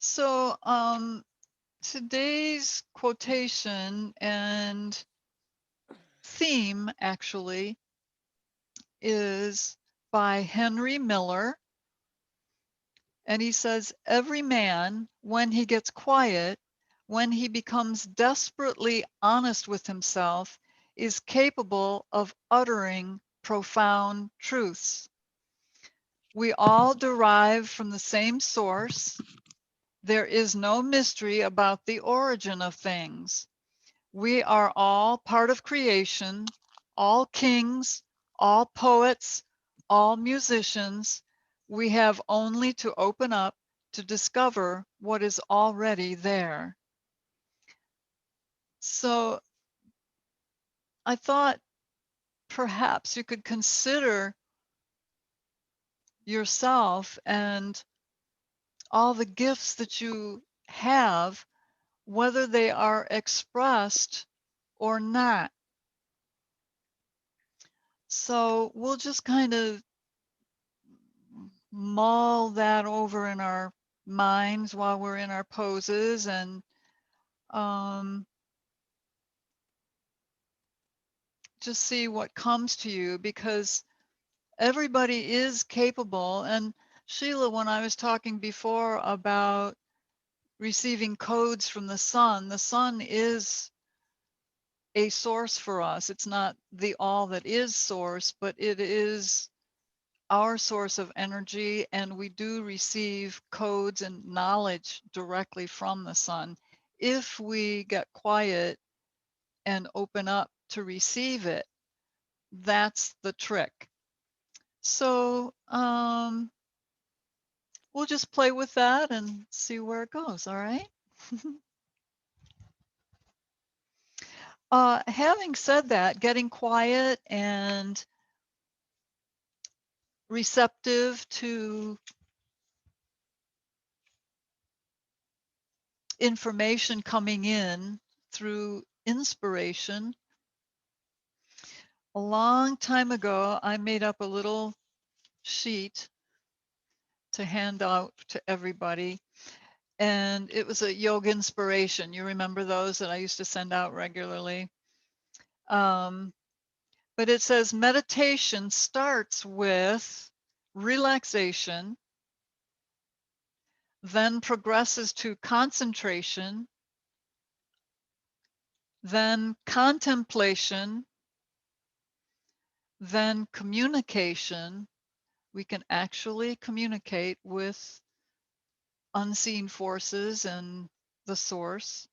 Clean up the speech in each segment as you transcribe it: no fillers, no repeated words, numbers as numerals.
So today's quotation and theme actually is by Henry Miller. And he says, every man, when he gets quiet, when he becomes desperately honest with himself, is capable of uttering profound truths. We all derive from the same source. There is no mystery about the origin of things. We are all part of creation, all kings, all poets, all musicians. We have only to open up to discover what is already there. So I thought perhaps you could consider yourself and all the gifts that you have, whether they are expressed or not. So we'll just kind of mull that over in our minds while we're in our poses and um, just see what comes to you, because everybody is capable. And Sheila, when I was talking before about receiving codes from the sun is a source for us. It's not the all that is source, but it is our source of energy, and we do receive codes and knowledge directly from the sun if we get quiet and open up to receive it. That's the trick. So we'll just play with that and see where it goes. All right. Having said that, getting quiet and receptive to information coming in through inspiration. A long time ago, I made up a little sheet to hand out to everybody, and it was a yoga inspiration. You remember those that I used to send out regularly? But it says meditation starts with relaxation, then progresses to concentration, then contemplation, then communication. We can actually communicate with unseen forces and the source.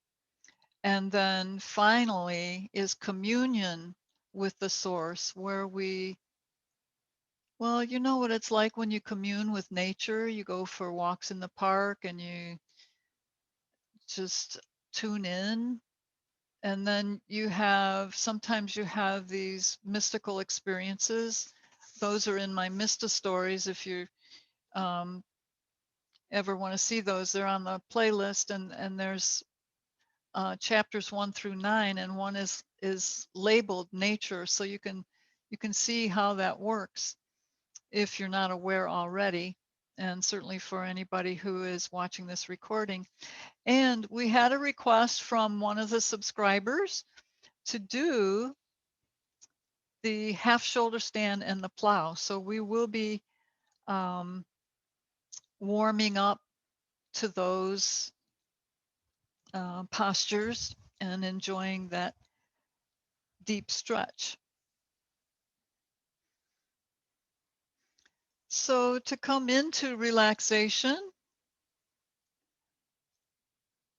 And then finally is communion with the source, where we, well, you know what it's like when you commune with nature. You go for walks in the park and you just tune in. And then sometimes you have these mystical experiences. Those are in my Mista stories. If you um, ever want to see those, they're on the playlist, and there's chapters 1 through 9, and one is labeled nature, so you can see how that works if you're not aware already, and certainly for anybody who is watching this recording. And we had a request from one of the subscribers to do the half shoulder stand and the plow, so we will be warming up to those postures and enjoying that deep stretch. So to come into relaxation,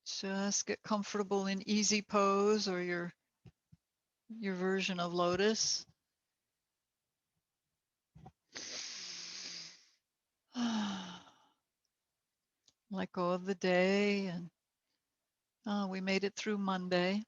just get comfortable in easy pose or your version of lotus. Let go of the day, and we made it through Monday.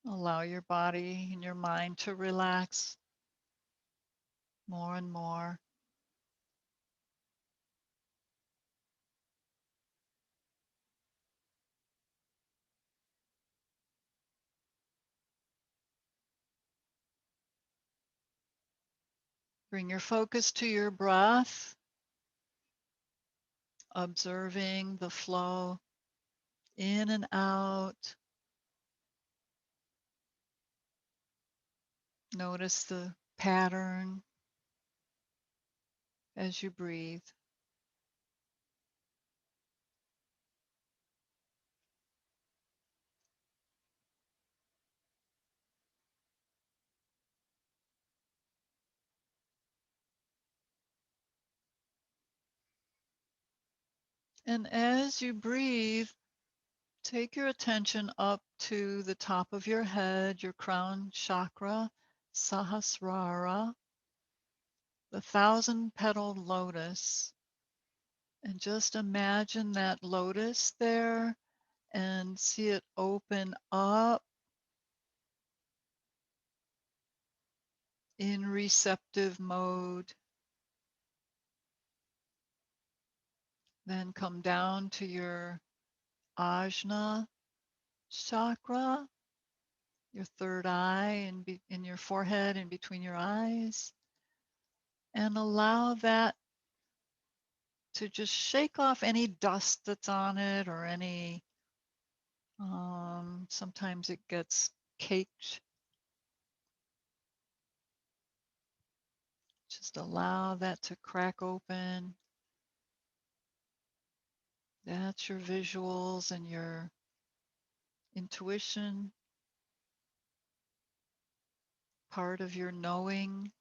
Allow your body and your mind to relax more and more. Bring your focus to your breath, observing the flow in and out. Notice the pattern as you breathe. And as you breathe, take your attention up to the top of your head, your crown chakra, Sahasrara, the thousand-petaled lotus. And just imagine that lotus there and see it open up in receptive mode. Then come down to your Ajna chakra, your third eye in your forehead and between your eyes, and allow that to just shake off any dust that's on it or any, sometimes it gets caked. Just allow that to crack open. That's your visuals and your intuition, part of your knowing.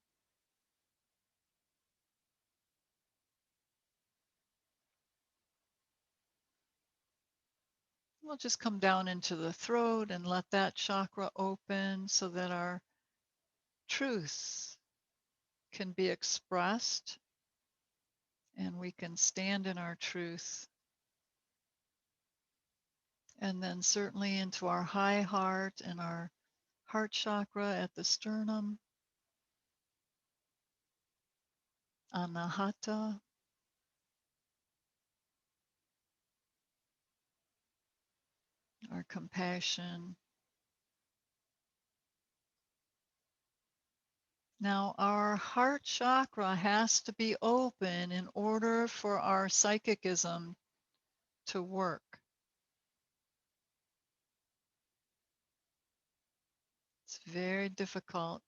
We'll just come down into the throat and let that chakra open so that our truth can be expressed and we can stand in our truth. And then certainly into our high heart and our heart chakra at the sternum, Anahata, our compassion. Now, our heart chakra has to be open in order for our psychicism to work. It's very difficult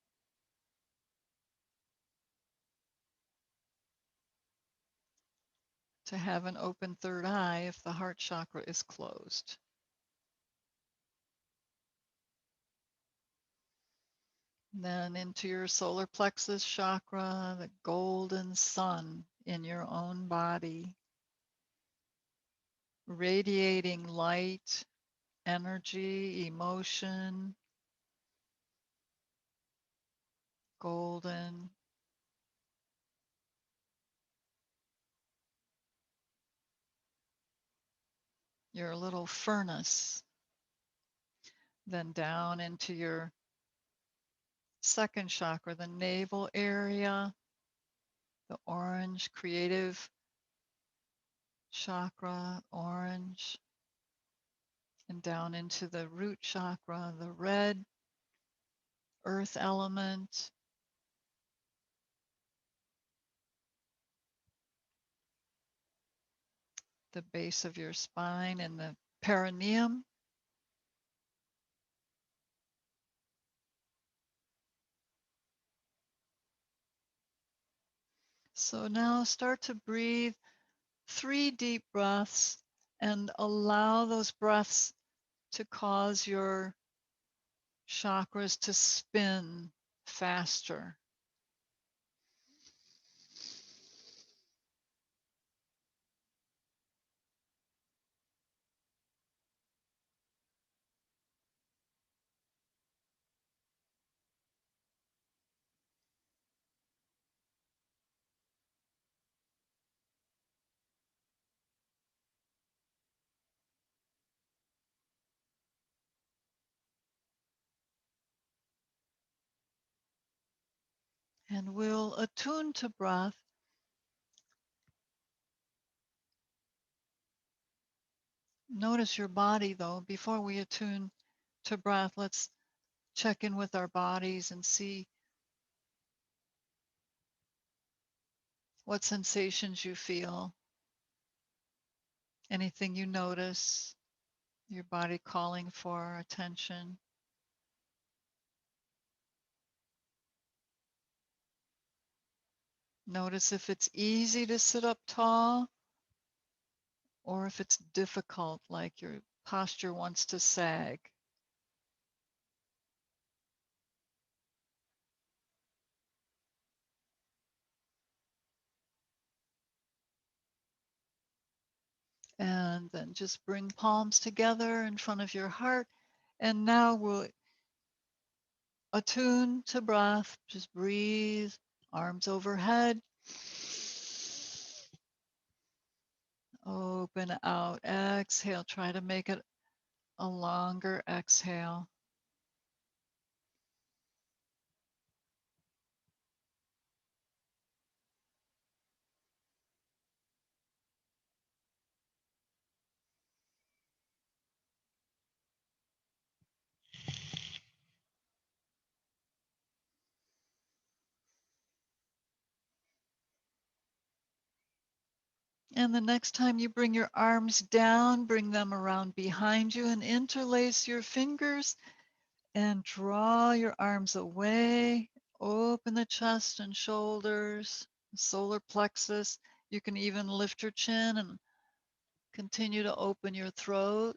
to have an open third eye if the heart chakra is closed. Then into your solar plexus chakra, the golden sun in your own body, radiating light, energy, emotion, golden. Your little furnace. Then down into your second chakra, the navel area, the orange creative chakra, orange, and down into the root chakra, the red earth element, the base of your spine and the perineum. So now start to breathe 3 deep breaths and allow those breaths to cause your chakras to spin faster. And we'll attune to breath. Notice your body though. Before we attune to breath, let's check in with our bodies and see what sensations you feel, anything you notice, your body calling for attention. Notice if it's easy to sit up tall or if it's difficult, like your posture wants to sag. And then just bring palms together in front of your heart. And now we'll attune to breath. Just breathe, arms overhead. Open out. Exhale. Try to make it a longer exhale. And the next time you bring your arms down, bring them around behind you and interlace your fingers and draw your arms away. Open the chest and shoulders, solar plexus. You can even lift your chin and continue to open your throat.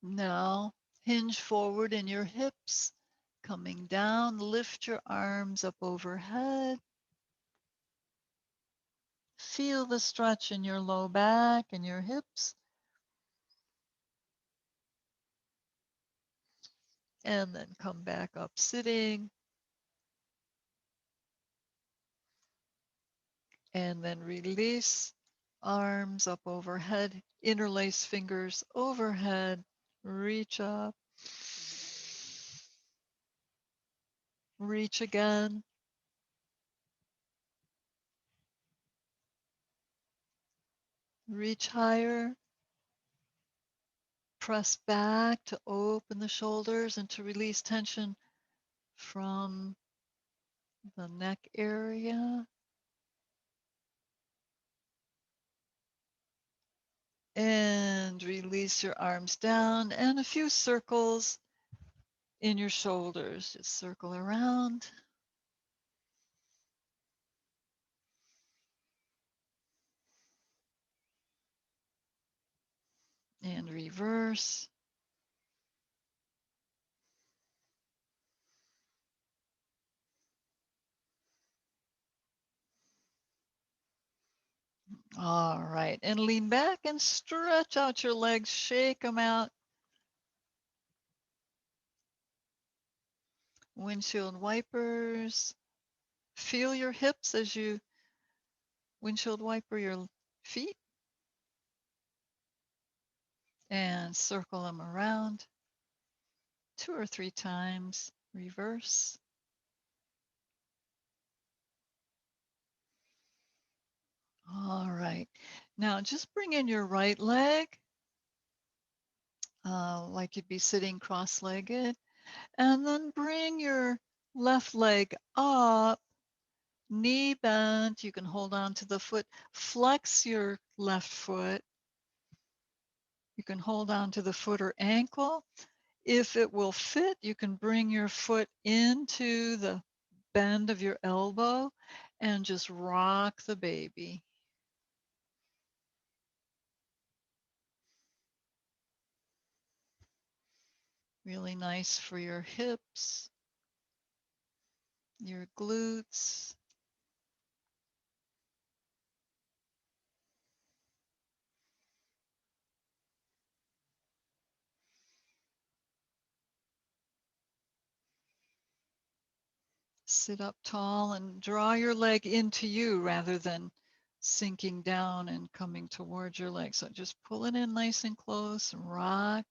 Now, hinge forward in your hips, coming down, lift your arms up overhead. Feel the stretch in your low back and your hips. And then come back up sitting. And then release, arms up overhead, interlace fingers overhead, reach up, reach again, reach higher, press back to open the shoulders and to release tension from the neck area. And release your arms down and a few circles in your shoulders. Just circle around and reverse. All right. And lean back and stretch out your legs, shake them out. Windshield wipers. Feel your hips as you windshield wiper your feet and circle them around 2 or 3 times. Reverse. All right. Now just bring in your right leg, like you'd be sitting cross-legged, and then bring your left leg up, knee bent. You can hold on to the foot. Flex your left foot. You can hold on to the foot or ankle. If it will fit, you can bring your foot into the bend of your elbow and just rock the baby. Really nice for your hips, your glutes. Sit up tall and draw your leg into you rather than sinking down and coming towards your leg. So just pull it in nice and close and rock.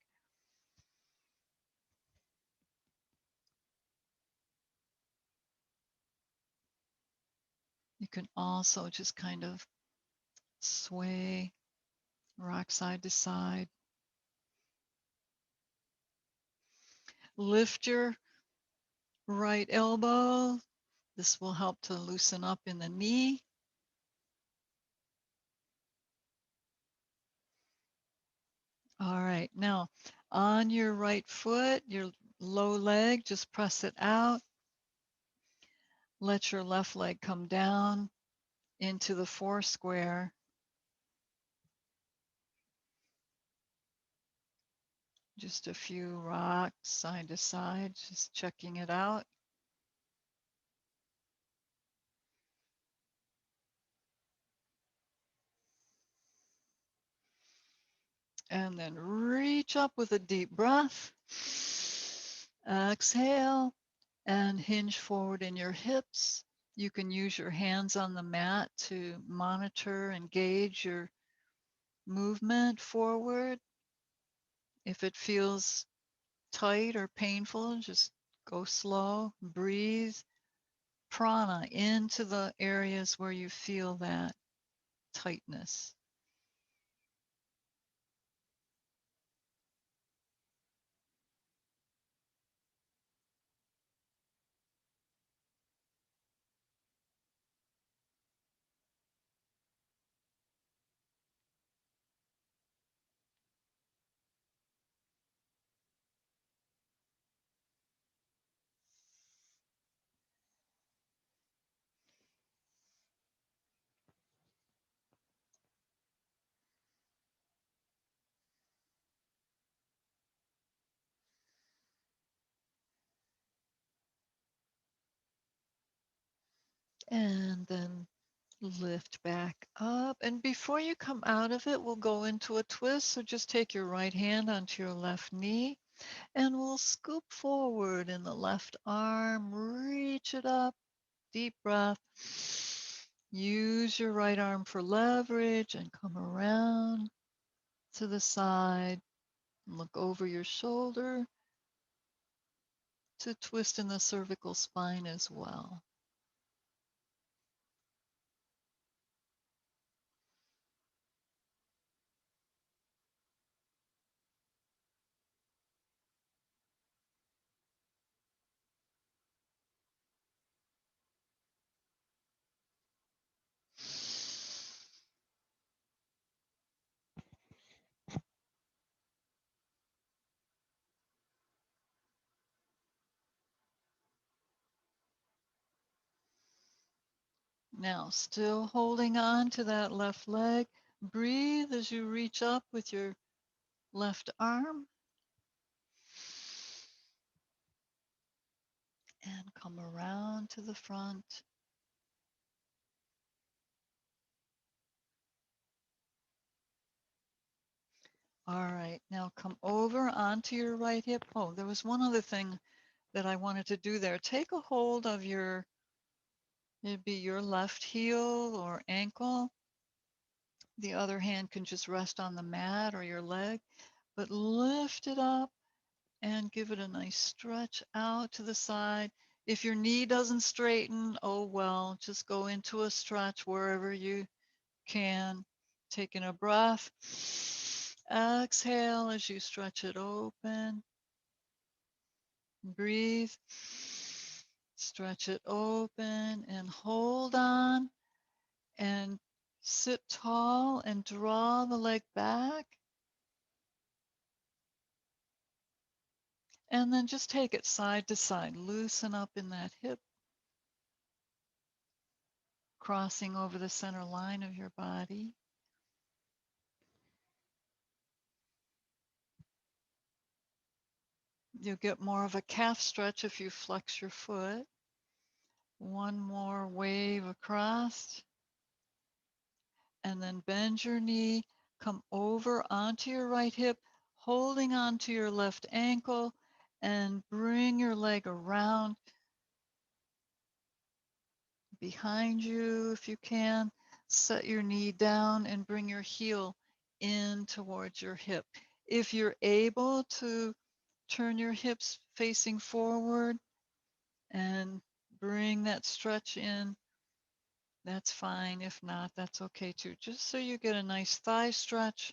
You can also just kind of sway, rock side to side. Lift your right elbow. This will help to loosen up in the knee. All right, now on your right foot, your low leg, just press it out. Let your left leg come down into the four square. Just a few rocks side to side, just checking it out. And then reach up with a deep breath. Exhale and hinge forward in your hips. You can use your hands on the mat to monitor and gauge your movement forward. If it feels tight or painful, just go slow, breathe prana into the areas where you feel that tightness. And then lift back up. And before you come out of it, we'll go into a twist. So just take your right hand onto your left knee and we'll scoop forward in the left arm, reach it up, deep breath. Use your right arm for leverage and come around to the side. Look over your shoulder to twist in the cervical spine as well. Now, still holding on to that left leg, breathe as you reach up with your left arm and come around to the front. All right, now come over onto your right hip. Oh, there was one other thing that I wanted to do there. Take a hold of your, it'd be your left heel or ankle. The other hand can just rest on the mat or your leg, but lift it up and give it a nice stretch out to the side. If your knee doesn't straighten, oh well, just go into a stretch wherever you can. Taking a breath. Exhale as you stretch it open. Breathe. Stretch it open and hold on and sit tall and draw the leg back. And then just take it side to side. Loosen up in that hip, crossing over the center line of your body. You'll get more of a calf stretch if you flex your foot. One more wave across. And then bend your knee, come over onto your right hip, holding onto your left ankle, and bring your leg around behind you if you can. Set your knee down and bring your heel in towards your hip. If you're able to turn your hips facing forward and bring that stretch in, that's fine. If not, that's okay too. Just so you get a nice thigh stretch.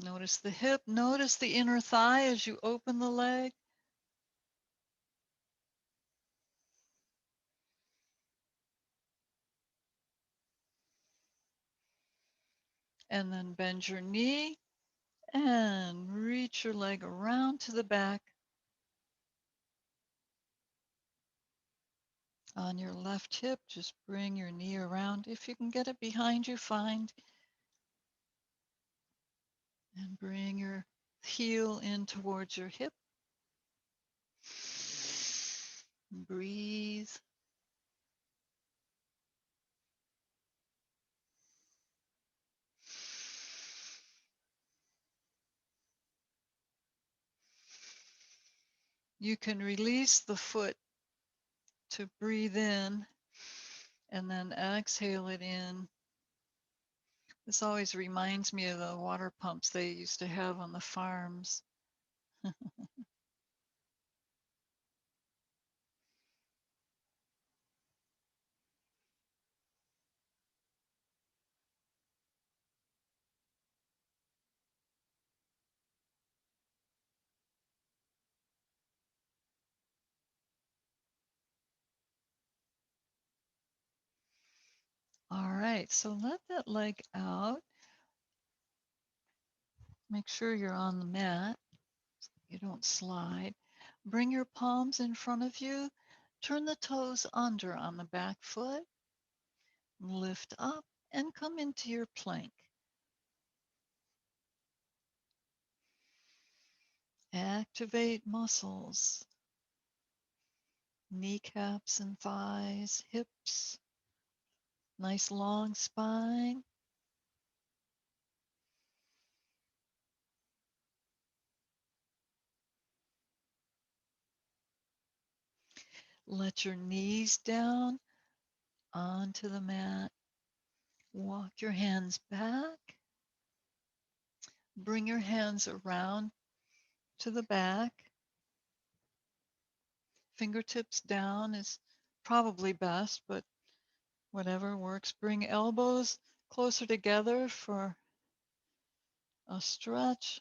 Notice the hip. Notice the inner thigh as you open the leg. And then bend your knee and reach your leg around to the back. On your left hip, just bring your knee around. If you can get it behind you, fine. And bring your heel in towards your hip. Breathe. You can release the foot to breathe in and then exhale it in. This always reminds me of the water pumps they used to have on the farms. All right, so let that leg out. Make sure you're on the mat. You don't slide. Bring your palms in front of you. Turn the toes under on the back foot. Lift up and come into your plank. Activate muscles, kneecaps and thighs, hips. Nice long spine. Let your knees down onto the mat. Walk your hands back. Bring your hands around to the back. Fingertips down is probably best, but whatever works. Bring elbows closer together for a stretch.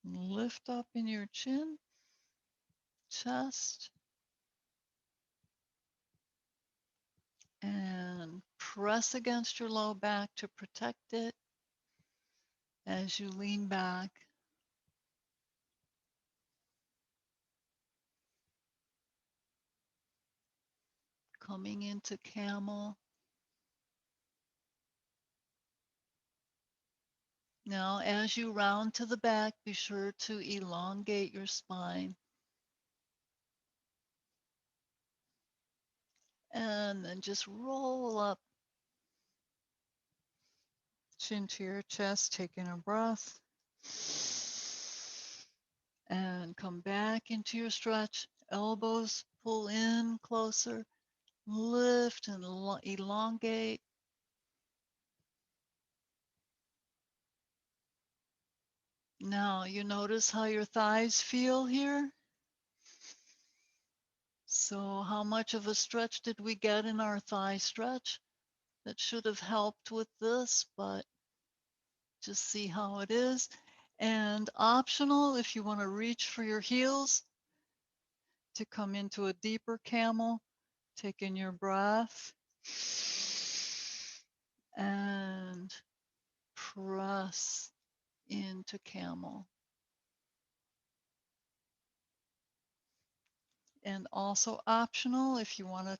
Lift up in your chin, chest, and press against your low back to protect it as you lean back. Coming into camel. Now, as you round to the back, be sure to elongate your spine. And then just roll up, chin to your chest, taking a breath. And come back into your stretch. Elbows pull in closer. Lift and elongate. Now, you notice how your thighs feel here? So how much of a stretch did we get in our thigh stretch? That should have helped with this, but just see how it is. And optional, if you want to reach for your heels to come into a deeper camel, take in your breath and press into camel. And also optional, if you want to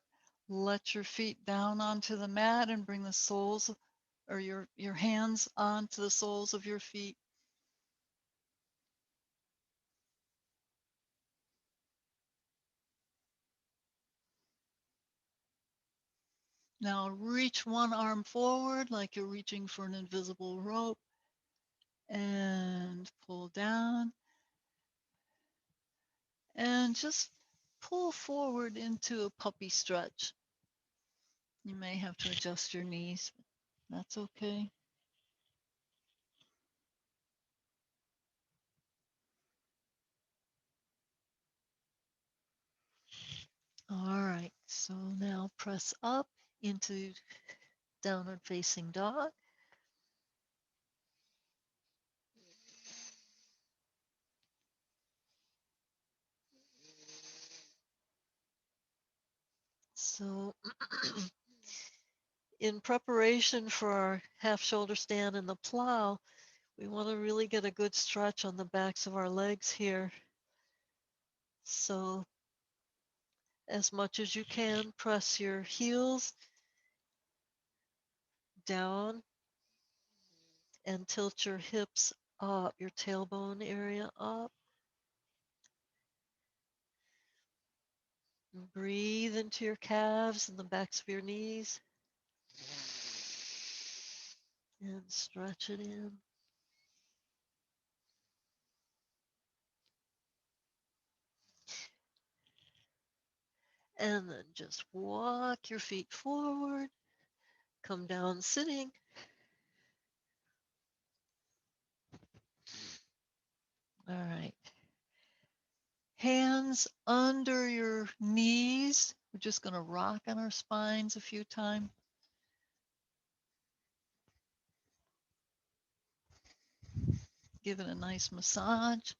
let your feet down onto the mat and bring the soles or your hands onto the soles of your feet. Now reach one arm forward like you're reaching for an invisible rope and pull down and just pull forward into a puppy stretch. You may have to adjust your knees, but that's okay. All right, so now press up into Downward facing dog. So in preparation for our half shoulder stand and the plow, we want to really get a good stretch on the backs of our legs here. So as much as you can, press your heels down and tilt your hips up, your tailbone area up. And breathe into your calves and the backs of your knees. And stretch it in. And then just walk your feet forward. Come down sitting. All right. Hands under your knees. We're just going to rock on our spines a few times. Give it a nice massage.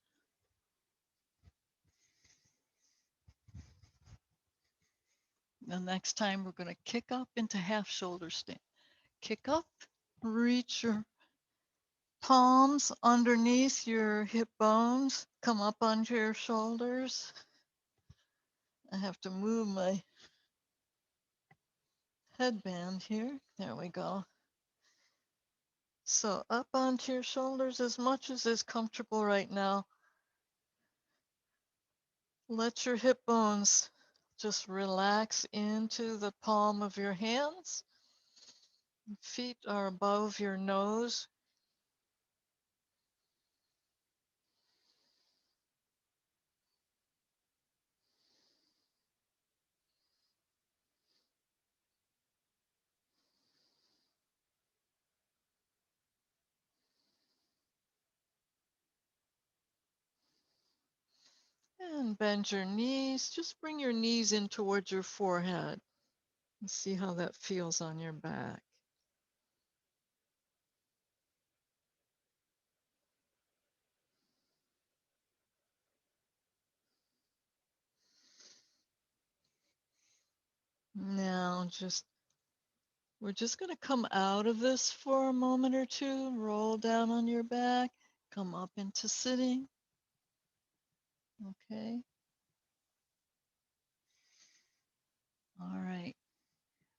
The next time we're going to kick up into half shoulder stand. Kick up, reach your palms underneath your hip bones. Come up onto your shoulders. I have to move my headband here. There we go. So up onto your shoulders as much as is comfortable right now. Let your hip bones just relax into the palm of your hands. Feet are above your nose. And bend your knees. Just bring your knees in towards your forehead and see how that feels on your back. Now we're just going to come out of this for a moment or two. Roll down on your back. Come up into sitting. Okay. All right.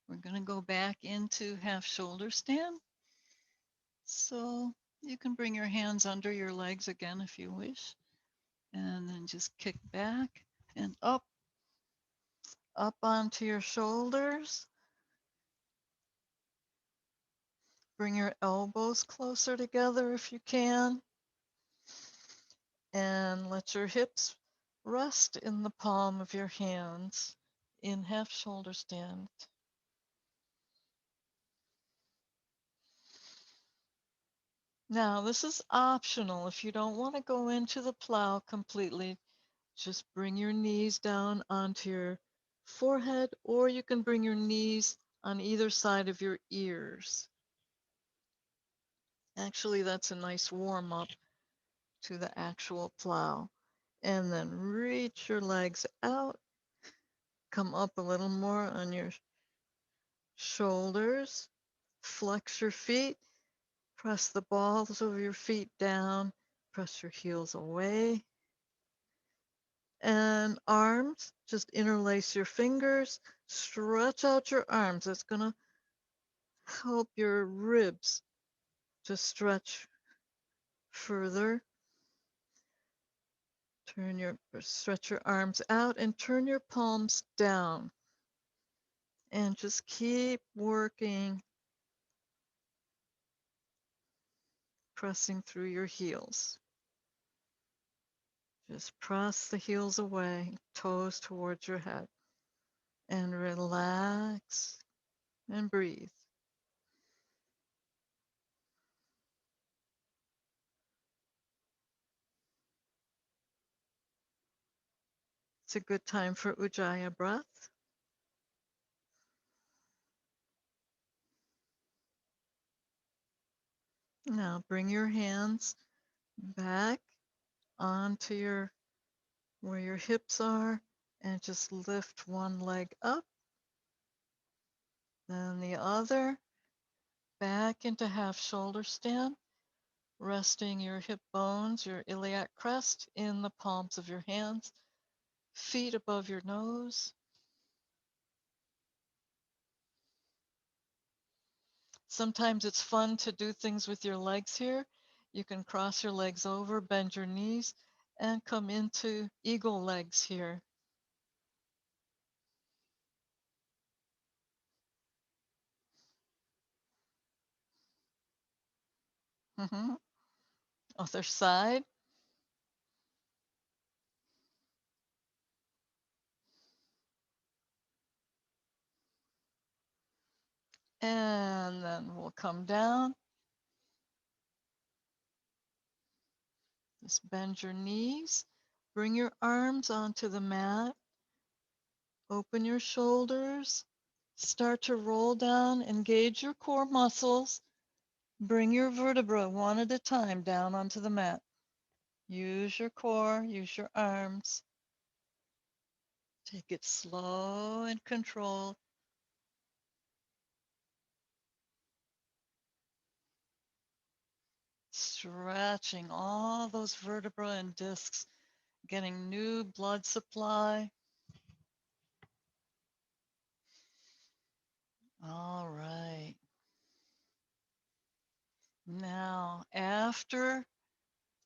We're going to go back into half shoulder stand. So you can bring your hands under your legs again if you wish. And then just kick back and up onto your shoulders. Bring your elbows closer together if you can. And let your hips rest in the palm of your hands in half shoulder stand. Now, this is optional. If you don't want to go into the plow completely, just bring your knees down onto your forehead, or you can bring your knees on either side of your ears. Actually, that's a nice warm up to the actual plow. And then reach your legs out. Come up a little more on your shoulders. Flex your feet. Press the balls of your feet down. Press your heels away. And arms, just interlace your fingers. Stretch out your arms. That's going to help your ribs to stretch further. Stretch your arms out and turn your palms down. And just keep working, pressing through your heels. Just press the heels away, toes towards your head. And relax and breathe. It's a good time for Ujjayi breath. Now bring your hands back onto where your hips are and just lift one leg up, then the other, back into half shoulder stand, resting your hip bones, your iliac crest in the palms of your hands, feet above your nose. Sometimes it's fun to do things with your legs here. You can cross your legs over, bend your knees, and come into eagle legs here. Other side. And then we'll come down. Just bend your knees. Bring your arms onto the mat. Open your shoulders. Start to roll down. Engage your core muscles. Bring your vertebra one at a time down onto the mat. Use your core. Use your arms. Take it slow and controlled. Stretching all those vertebrae and discs, getting new blood supply. All right. Now, after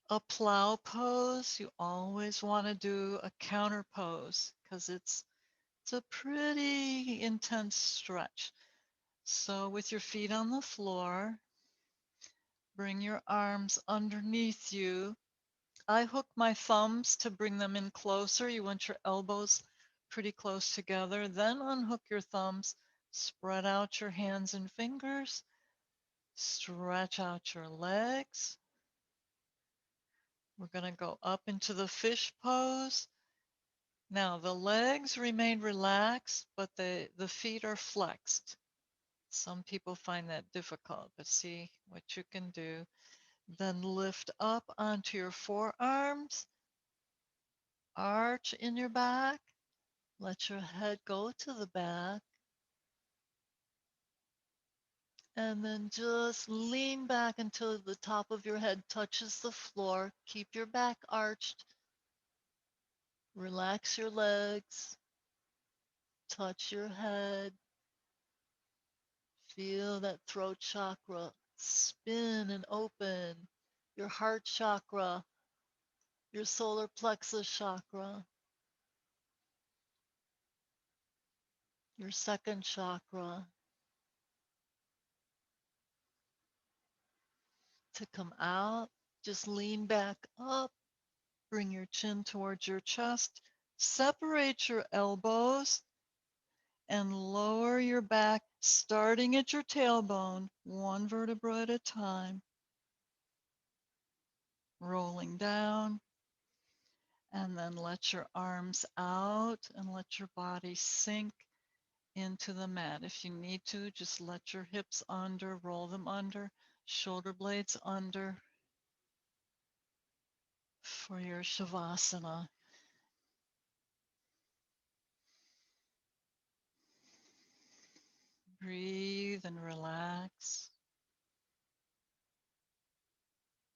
a plow pose, you always want to do a counter pose because it's a pretty intense stretch. So with your feet on the floor, bring your arms underneath you. I hook my thumbs to bring them in closer. You want your elbows pretty close together. Then unhook your thumbs, spread out your hands and fingers, stretch out your legs. We're going to go up into the fish pose. Now the legs remain relaxed, but the feet are flexed. Some people find that difficult, but see what you can do. Then lift up onto your forearms, arch in your back, let your head go to the back, and then just lean back until the top of your head touches the floor. Keep your back arched. Relax your legs. Touch your head. Feel that throat chakra spin and open. Your heart chakra, your solar plexus chakra, your second chakra to come out. Just lean back up. Bring your chin towards your chest. Separate your elbows and lower your back, starting at your tailbone, one vertebra at a time, rolling down. And then let your arms out and let your body sink into the mat. If you need to, just let your hips under, roll them under, shoulder blades under for your Shavasana. Breathe and relax,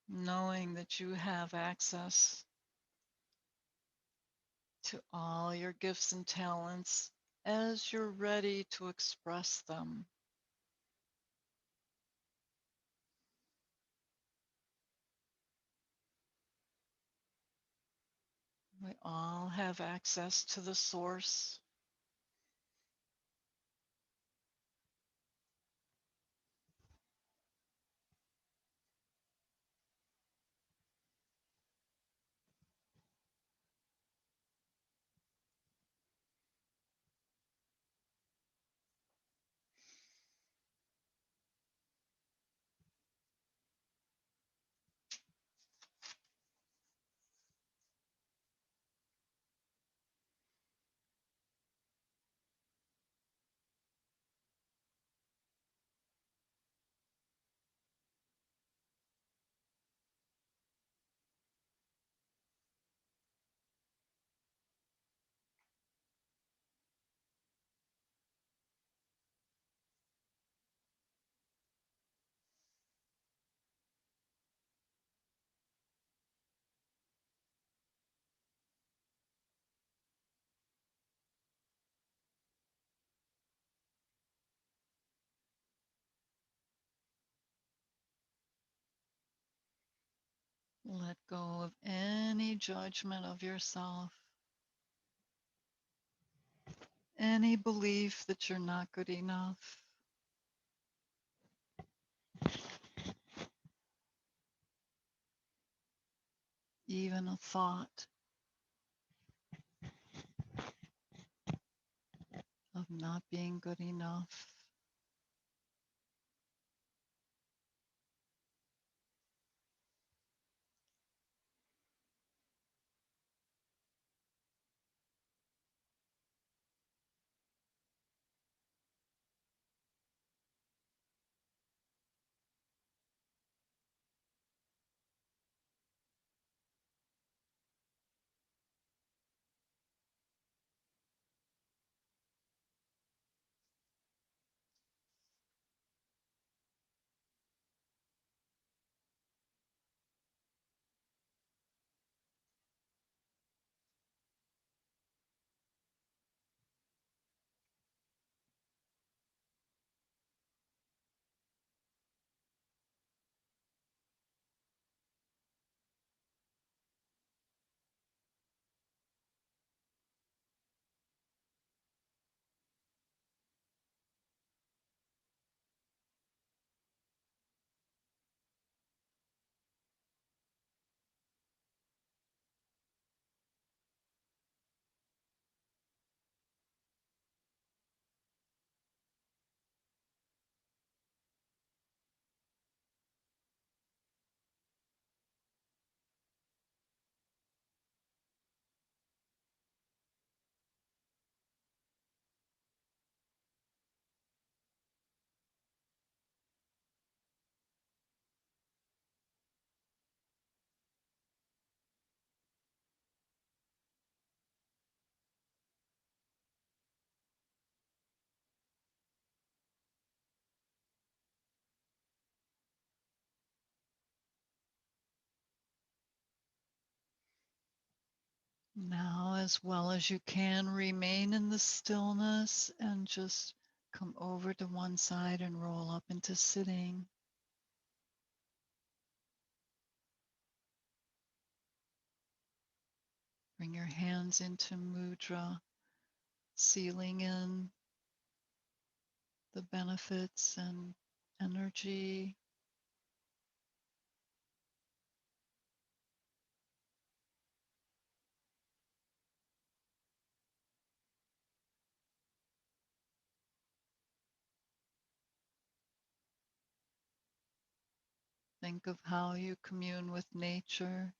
knowing that you have access to all your gifts and talents as you're ready to express them. We all have access to the source. Let go of any judgment of yourself, any belief that you're not good enough, even a thought of not being good enough. Now, as well as you can, remain in the stillness and just come over to one side and roll up into sitting. Bring your hands into mudra, sealing in the benefits and energy. Think of how you commune with nature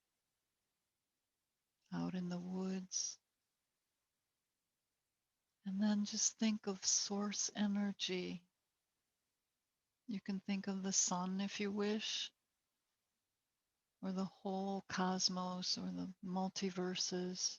out in the woods. And then just think of source energy. You can think of the sun if you wish, or the whole cosmos or the multiverses.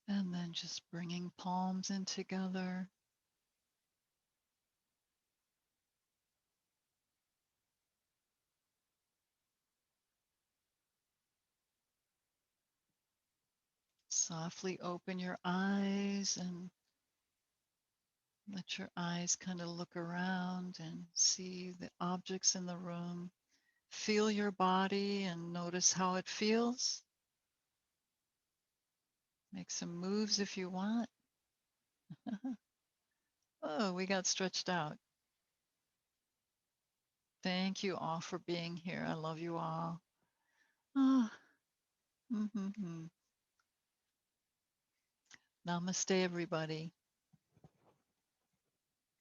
And then just bringing palms in together. Softly open your eyes and let your eyes kind of look around and see the objects in the room. Feel your body and notice how it feels. Make some moves if you want. Oh, we got stretched out. Thank you all for being here. I love you all. Oh, mm-hmm. Namaste, everybody.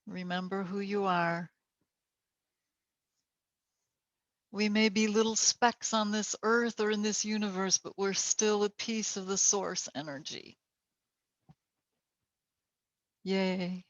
Remember who you are. We may be little specks on this earth or in this universe, but we're still a piece of the source energy. Yay.